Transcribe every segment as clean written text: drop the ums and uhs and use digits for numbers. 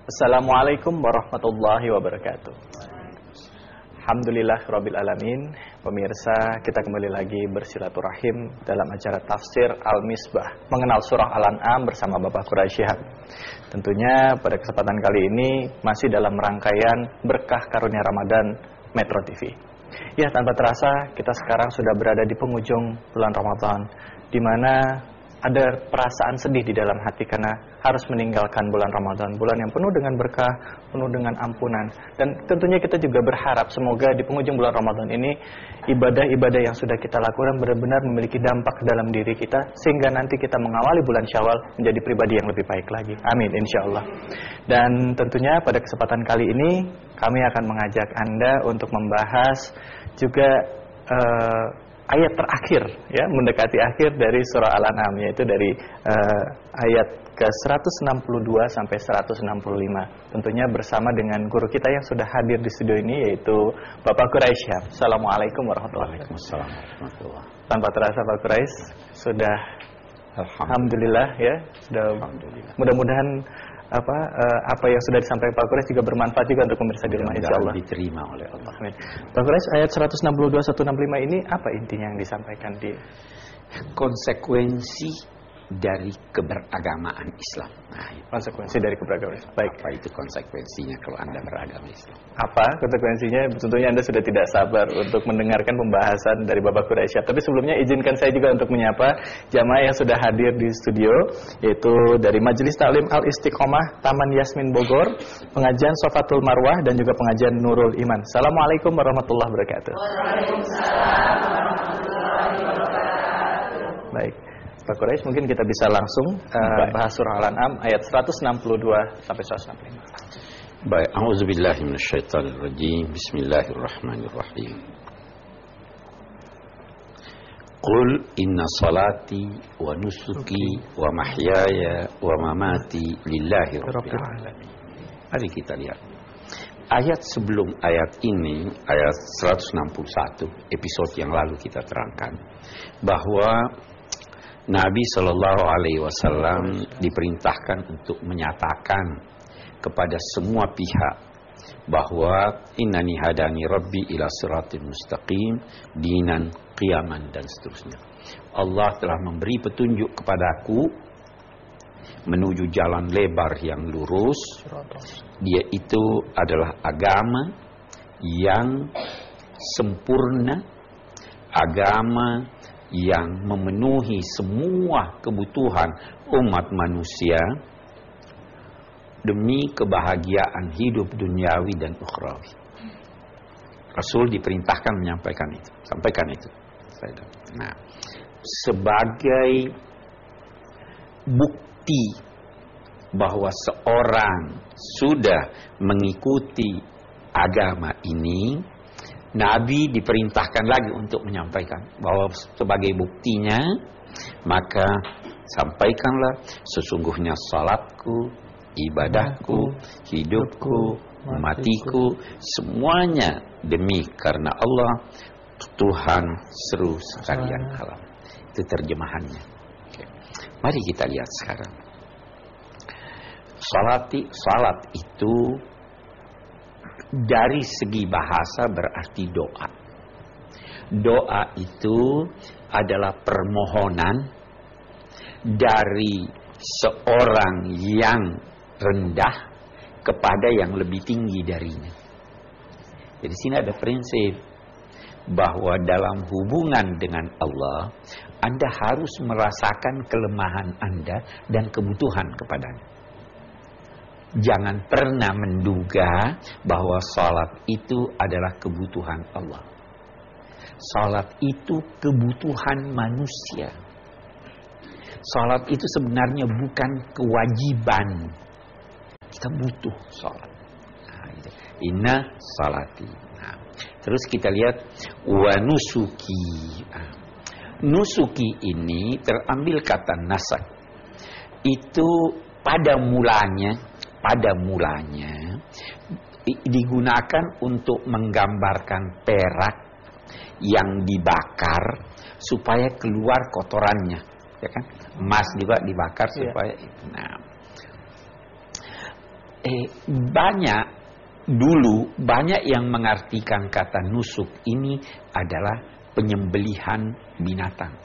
Assalamualaikum warahmatullahi wabarakatuh. Alhamdulillah Rabbil Alamin. Pemirsa, kita kembali lagi bersilaturahim dalam acara tafsir Al-Misbah, mengenal surah Al-An'am bersama Bapak Quraisy Shihab. Tentunya pada kesempatan kali ini masih dalam rangkaian berkah karunia Ramadan Metro TV. Ya, tanpa terasa kita sekarang sudah berada di penghujung bulan Ramadan, di mana ada perasaan sedih di dalam hati karena harus meninggalkan bulan Ramadan, bulan yang penuh dengan berkah, penuh dengan ampunan. Dan tentunya kita juga berharap semoga di penghujung bulan Ramadan ini ibadah-ibadah yang sudah kita lakukan benar-benar memiliki dampak dalam diri kita, sehingga nanti kita mengawali bulan Syawal menjadi pribadi yang lebih baik lagi. Amin, insya Allah. Dan tentunya pada kesempatan kali ini kami akan mengajak Anda untuk membahas juga ayat terakhir, ya, mendekati akhir dari surah Al-An'am, yaitu dari ayat ke-162 sampai 165. Tentunya bersama dengan guru kita yang sudah hadir di studio ini, yaitu Bapak Quraisy Shihab. Assalamualaikum warahmatullahi wabarakatuh. Tanpa terasa Pak Quraisy sudah alhamdulillah, ya, sudah. Mudah-mudahan apa yang sudah disampaikan Pak Quraisy juga bermanfaat juga untuk pemirsa di rumah, insyaallah diterima oleh Allah. Amin. Pak Quraisy, ayat 162 165 ini apa intinya yang disampaikan di konsekuensi dari keberagamaan Islam. Nah, konsekuensi dari keberagamaan Islam. Baik, apa itu konsekuensinya kalau Anda beragama Islam? Apa konsekuensinya? Tentunya Anda sudah tidak sabar untuk mendengarkan pembahasan dari Bapak Quraisy. Tapi sebelumnya izinkan saya juga untuk menyapa jamaah yang sudah hadir di studio, yaitu dari Majelis Taklim Al-Istiqomah Taman Yasmin Bogor, pengajian Sofatul Marwah, dan juga pengajian Nurul Iman. Assalamualaikum warahmatullahi wabarakatuh. Waalaikumsalam warahmatullahi wabarakatuh. Baik, Pak Quraisy, mungkin kita bisa langsung bahas surah Al-An'am ayat 162 sampai 165. Baik, a'udzubillahi minasyaitonirrajim. Bismillahirrahmanirrahim. Qul inna salati wa nusuki wa mahyaya wa mamati lillahi rabbil alamin. Mari kita lihat ayat sebelum ayat ini, ayat 161, episode yang lalu kita terangkan bahwa Nabi Shallallahu Alaihi Wasallam diperintahkan untuk menyatakan kepada semua pihak bahwa innani hadani Rabbi ila siratin mustaqim dinan qiyaman, dan seterusnya. Allah telah memberi petunjuk kepadaku menuju jalan lebar yang lurus. Dia itu adalah agama yang sempurna, agama yang memenuhi semua kebutuhan umat manusia demi kebahagiaan hidup duniawi dan ukhrawi. Rasul diperintahkan menyampaikan itu, sampaikan itu. Nah, sebagai bukti bahwa seorang sudah mengikuti agama ini, Nabi diperintahkan lagi untuk menyampaikan bahwa sebagai buktinya, maka sampaikanlah sesungguhnya salatku, ibadahku, hidupku, matiku, semuanya demi karena Allah, Tuhan seru sekalian alam. Itu terjemahannya. Oke. Mari kita lihat sekarang. Salat itu dari segi bahasa berarti doa. Doa itu adalah permohonan dari seorang yang rendah kepada yang lebih tinggi darinya. Jadi sini ada prinsip bahwa dalam hubungan dengan Allah, Anda harus merasakan kelemahan Anda dan kebutuhan kepadanya. Jangan pernah menduga bahwa salat itu adalah kebutuhan Allah. Salat itu kebutuhan manusia. Salat itu sebenarnya bukan kewajiban. Kita butuh salat. Nah, inna salati. Nah, terus kita lihat wa nusuki. Nah, nusuki ini terambil kata nasak. Itu pada mulanya digunakan untuk menggambarkan perak yang dibakar supaya keluar kotorannya, ya kan? Emas juga dibakar supaya. Nah, banyak yang mengartikan kata nusuk ini adalah penyembelihan binatang.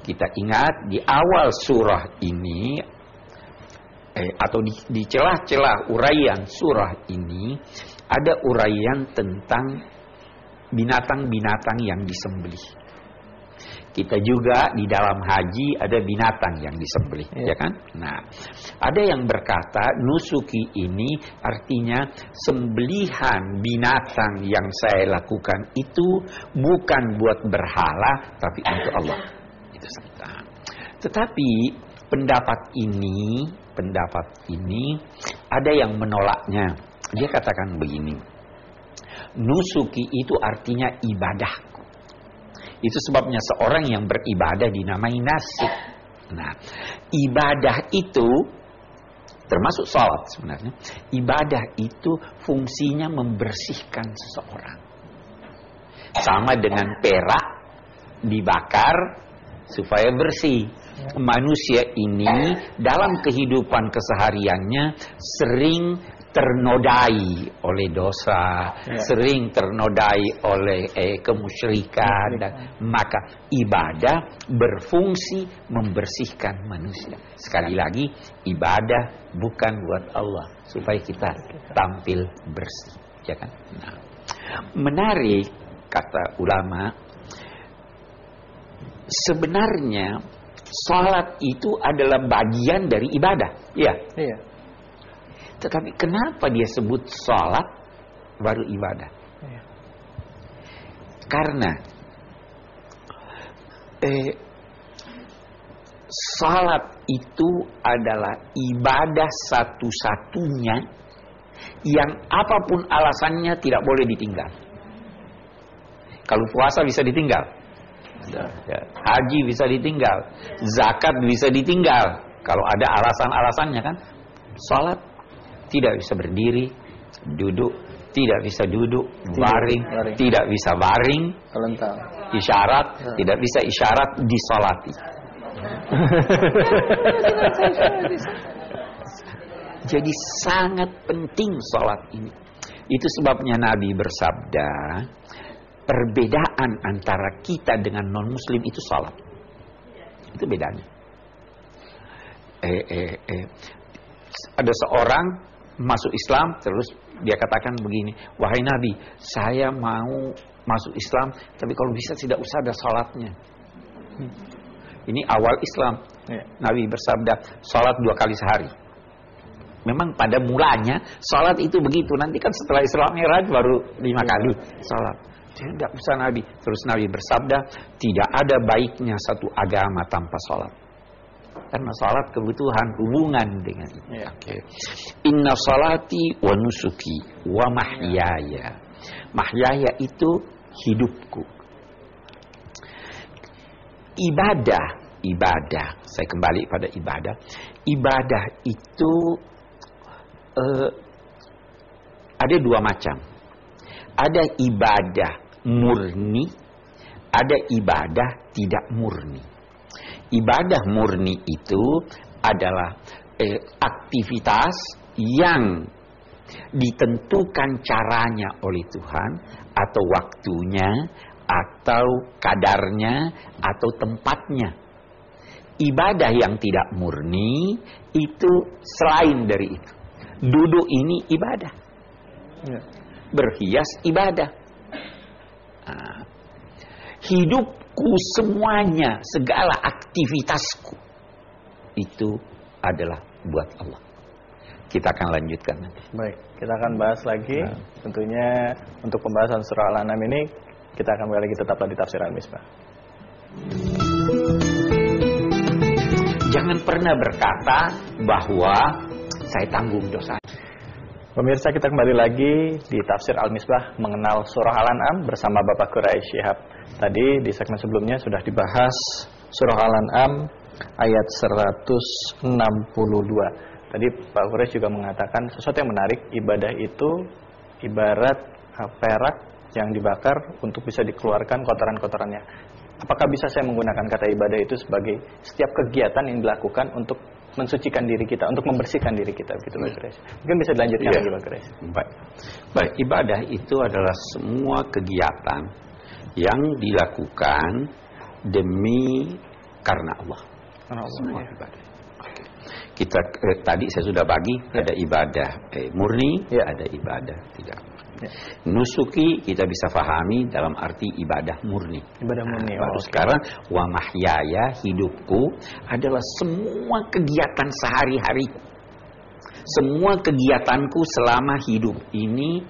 Kita ingat di awal surah ini atau di celah-celah uraian surah ini ada uraian tentang binatang-binatang yang disembelih. Kita juga di dalam haji ada binatang yang disembelih, ya kan? Nah, ada yang berkata nusuki ini artinya sembelihan binatang yang saya lakukan itu bukan buat berhala tapi untuk Allah. Itu saja. Tetapi pendapat ini ada yang menolaknya. Dia katakan begini. Nusuki itu artinya ibadah. Itu sebabnya seorang yang beribadah dinamai nasik. Nah, ibadah itu termasuk salat sebenarnya. Ibadah itu fungsinya membersihkan seseorang. Sama dengan perak dibakar supaya bersih. Manusia ini dalam kehidupan kesehariannya sering ternodai oleh dosa, sering ternodai oleh kemusyrikan, dan maka ibadah berfungsi membersihkan manusia. Sekali lagi, ibadah bukan buat Allah supaya kita tampil bersih, ya kan? Nah, menarik kata ulama, sebenarnya salat itu adalah bagian dari ibadah, ya. Iya. Tetapi kenapa dia sebut salat baru ibadah? Ya. Karena salat itu adalah ibadah satu-satunya yang apapun alasannya tidak boleh ditinggal. Kalau puasa bisa ditinggal, ya. Haji bisa ditinggal, zakat bisa ditinggal. Kalau ada alasan-alasannya kan, salat tidak bisa berdiri, duduk, tidak bisa duduk, baring, tidak bisa baring, isyarat, tidak bisa isyarat, disolati. Jadi sangat penting salat ini. Itu sebabnya Nabi bersabda, perbedaan antara kita dengan non-muslim itu salat. Itu bedanya. Ada seorang masuk Islam, terus dia katakan begini, wahai Nabi, saya mau masuk Islam, tapi kalau bisa tidak usah ada salatnya. Ini awal Islam. Nabi bersabda, salat 2 kali sehari. Memang pada mulanya salat itu begitu, nanti kan setelah Isra Mi'raj baru 5 kali salat. Tidak usah Nabi. Terus Nabi bersabda, tidak ada baiknya satu agama tanpa salat. Karena salat kebutuhan hubungan dengan itu. Inna salati wa nusuki wa mahyaya. Mahyaya itu hidupku. Ibadah. Saya kembali pada ibadah. Ibadah itu ada 2 macam. Ada ibadah murni, ada ibadah tidak murni. Ibadah murni itu adalah aktivitas yang ditentukan caranya oleh Tuhan, atau waktunya, atau kadarnya, atau tempatnya. Ibadah yang tidak murni itu selain dari itu. Duduk ini ibadah, berhias ibadah. Hidupku semuanya, segala aktivitasku itu adalah buat Allah. Kita akan lanjutkan nanti. Baik, kita akan bahas lagi. Tentunya untuk pembahasan surah Al-An'am ini kita akan kembali lagi tetaplah di Tafsir Al-Misbah. Jangan pernah berkata bahwa saya tanggung dosa. Pemirsa, kita kembali lagi di Tafsir Al-Misbah mengenal surah Al-An'am bersama Bapak Quraish Shihab. Tadi di segmen sebelumnya sudah dibahas surah Al-An'am ayat 162. Tadi Pak Quraish juga mengatakan sesuatu yang menarik, ibadah itu ibarat perak yang dibakar untuk bisa dikeluarkan kotoran-kotorannya. Apakah bisa saya menggunakan kata ibadah itu sebagai setiap kegiatan yang dilakukan untuk mensucikan diri kita, untuk membersihkan diri kita, gitu Pak Kures. Mungkin bisa dilanjutkan lagi Pak Kures. Baik, ibadah itu adalah semua kegiatan yang dilakukan demi karena Allah. Semua ibadah. Kita tadi saya sudah bagi, ada ibadah murni, ada ibadah tidak murni. Nusuki kita bisa pahami dalam arti ibadah murni. Ibadah murni. Baru sekarang wa mahyaya, hidupku adalah semua kegiatan sehari-hariku. Semua kegiatanku selama hidup ini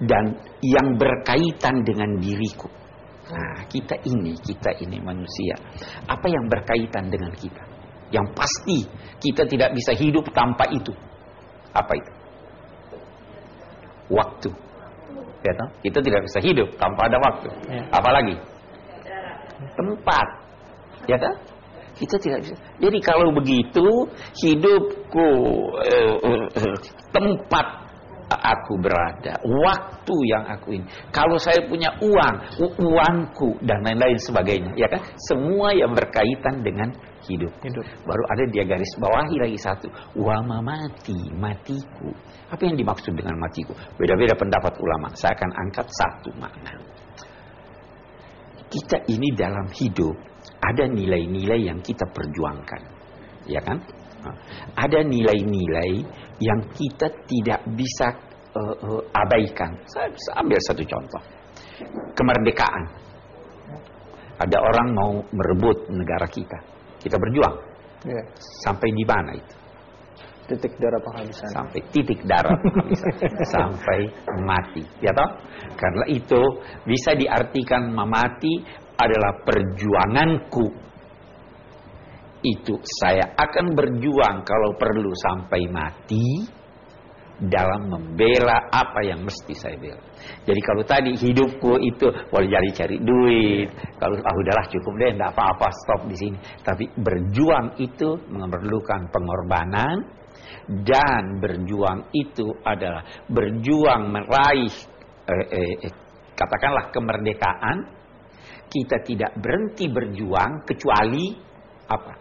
dan yang berkaitan dengan diriku. Nah, kita ini manusia. Apa yang berkaitan dengan kita? Yang pasti kita tidak bisa hidup tanpa itu. Apa itu? Waktu. Ya, kita tidak bisa hidup tanpa ada waktu. Ya. Apalagi tempat. Ya kan? Kita tidak bisa. Jadi kalau begitu hidupku, tempat aku berada, waktu yang aku ini. Kalau saya punya uangku dan lain-lain sebagainya, ya kan? Semua yang berkaitan dengan hidup. Baru ada dia garis bawahi lagi satu, wa mamati, matiku. Apa yang dimaksud dengan matiku? Beda-beda pendapat ulama. Saya akan angkat satu makna. Kita ini dalam hidup ada nilai-nilai yang kita perjuangkan, ya kan? Ada nilai-nilai yang kita tidak bisa abaikan. Saya bisa ambil satu contoh. Kemerdekaan. Ada orang mau merebut negara kita. Kita berjuang. Sampai di mana itu? Titik darah penghabisan. Sampai titik darah penghabisan. Sampai mati. Ya toh? Karena itu bisa diartikan memati adalah perjuanganku. Itu saya akan berjuang kalau perlu sampai mati dalam membela apa yang mesti saya bela. Jadi kalau tadi hidupku itu boleh jadi cari duit, kalau udahlah cukup deh, enggak apa-apa, stop di sini. Tapi berjuang itu memerlukan pengorbanan, dan berjuang itu adalah berjuang meraih katakanlah kemerdekaan. Kita tidak berhenti berjuang kecuali apa?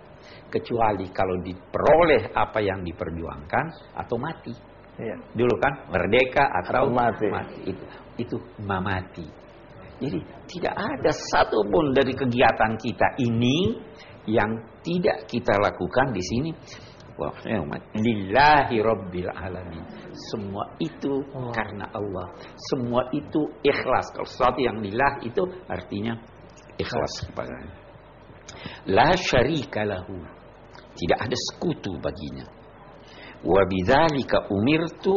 Kecuali kalau diperoleh apa yang diperjuangkan atau mati. Ya. Dulu kan merdeka atau mati. Itu mamati. Jadi tidak ada satupun dari kegiatan kita ini yang tidak kita lakukan di sini. Wah, lillahi rabbil alamin. Semua itu karena Allah. Semua itu ikhlas. Kalau sesuatu yang lillah itu artinya ikhlas kepadanya. La syarika lahu. Tidak ada sekutu baginya. Wa bidzalika umirtu.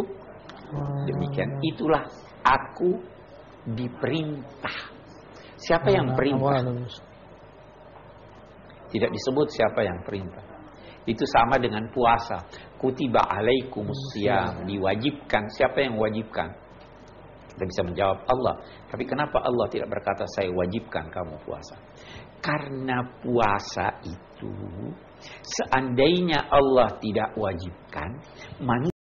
Demikian itulah aku diperintah. Siapa yang perintah? Tidak disebut siapa yang perintah. Itu sama dengan puasa. Kutiba alaikumusiyam, diwajibkan. Siapa yang wajibkan? Kita bisa menjawab Allah. Tapi kenapa Allah tidak berkata saya wajibkan kamu puasa? Karena puasa itu seandainya Allah tidak wajibkan, manusia